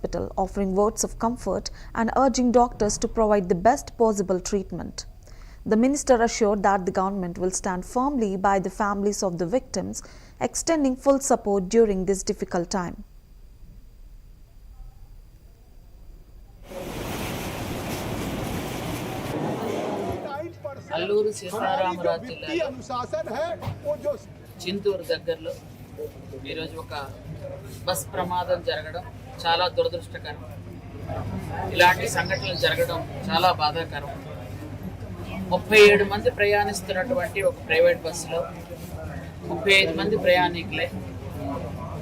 Hospital, offering words of comfort and urging doctors to provide the best possible treatment. The minister assured that the government will stand firmly by the families of the victims, extending full support during this difficult time. Alluri Sitaramaraju జిల్లాలో చింతూరు దగ్గరలో ఈరోజు ఒక bus ప్రమాదం జరగడం చాలా దురదృష్టకరం. ఇలాంటి సంఘటనలు జరగడం చాలా బాధాకరం. 37 మంది ప్రయాణిస్తున్నటువంటి ఒక ప్రైవేట్ బస్సులో 35 మంది ప్రయాణికులే,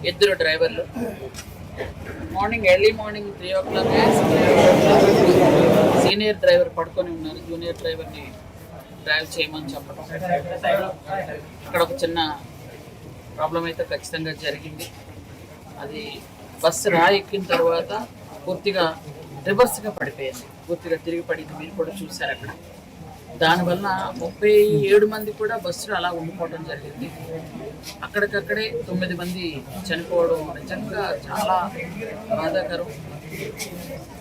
2 డ్రైవర్లు. Early morning 3 o'clock senior driver పడుకొని ఉన్నారు. జూనియర్ డ్రైవర్ని డ్రైవ్ చేయమని చెప్పడం, అక్కడ ఒక చిన్న ప్రాబ్లం అయితే ఖచ్చితంగా జరిగింది. అది బస్సు ఎక్కిన తర్వాత పూర్తిగా రివర్స్గా పడిపోయింది, పూర్తిగా తిరిగి పడింది. మీరు కూడా చూశారు అక్కడ. దానివల్ల 37 మంది కూడా బస్సులో అలా ఉండిపోవడం జరిగింది. అక్కడికక్కడే 9 మంది చనిపోవడం నిజంగా చాలా బాధాకరం.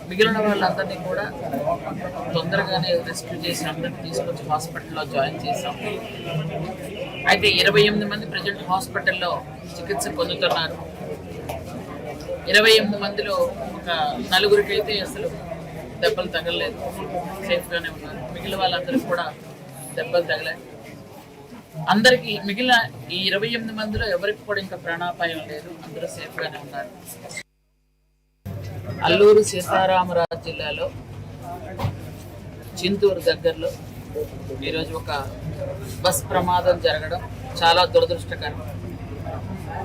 మిగిలిన వాళ్ళందరినీ కూడా తొందరగానే రెస్క్యూ చేసి అందరినీ తీసుకొచ్చి హాస్పిటల్లో జాయిన్ చేశాం. అయితే 28 మంది ప్రజెంట్ హాస్పిటల్లో చికిత్స పొందుతున్నారు. 28 మందిలో ఒక 4గురికి అయితే అసలు దెబ్బలు తగలలేదు, సేఫ్గానే ఉన్నారు. మిగిలిన వాళ్ళందరికీ కూడా దెబ్బలు తగలేదు. అందరికీ మిగిలిన ఈ 28 మందిలో ఎవరికి కూడా ఇంకా ప్రాణాపాయం లేదు, అందరూ సేఫ్గానే ఉన్నారు. అల్లూరు సీతారామరాజు జిల్లాలో చింతూరు దగ్గరలో ఈరోజు ఒక బస్ ప్రమాదం జరగడం చాలా దురదృష్టకరం.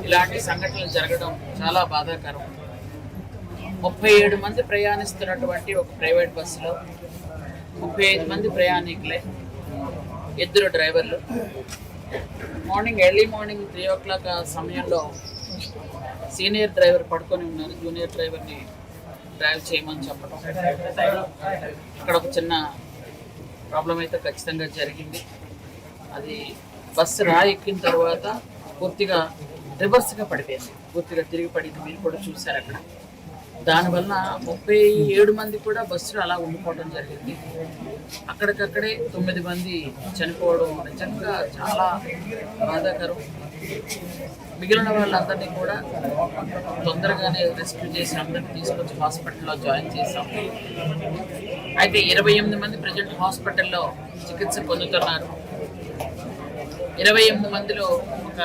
ఇలాంటి సంఘటనలు జరగడం చాలా బాధాకరం. 37 మంది ప్రయాణిస్తున్నటువంటి ఒక ప్రైవేట్ బస్సులో 35 మంది ప్రయాణికులే, 2 డ్రైవర్లు. ఎర్లీ మార్నింగ్ 3 o'clock సమయంలో సీనియర్ డ్రైవర్ పడుకొని ఉన్నారు. జూనియర్ డ్రైవర్ని డ్రైవ్ చేయమని చెప్పడం, అక్కడ ఒక చిన్న ప్రాబ్లం అయితే ఖచ్చితంగా జరిగింది. అది బస్సు ఎక్కిన తర్వాత పూర్తిగా రివర్స్గా పడిపోయింది, పూర్తిగా తిరిగి పడింది. మీరు కూడా చూశారు అక్కడ. దానివల్ల 37 మంది కూడా బస్సులో అలా ఉండిపోవడం జరిగింది. అక్కడికక్కడే 9 మంది చనిపోవడం నిజంగా చాలా బాధాకరం. మిగిలిన వాళ్ళందరినీ కూడా తొందరగానే రెస్క్యూ చేసి అందరినీ తీసుకొచ్చి హాస్పిటల్లో జాయిన్ చేశాం. అయితే 28 మంది ప్రజెంట్ హాస్పిటల్లో చికిత్స పొందుతున్నారు. 28 మందిలో ఒక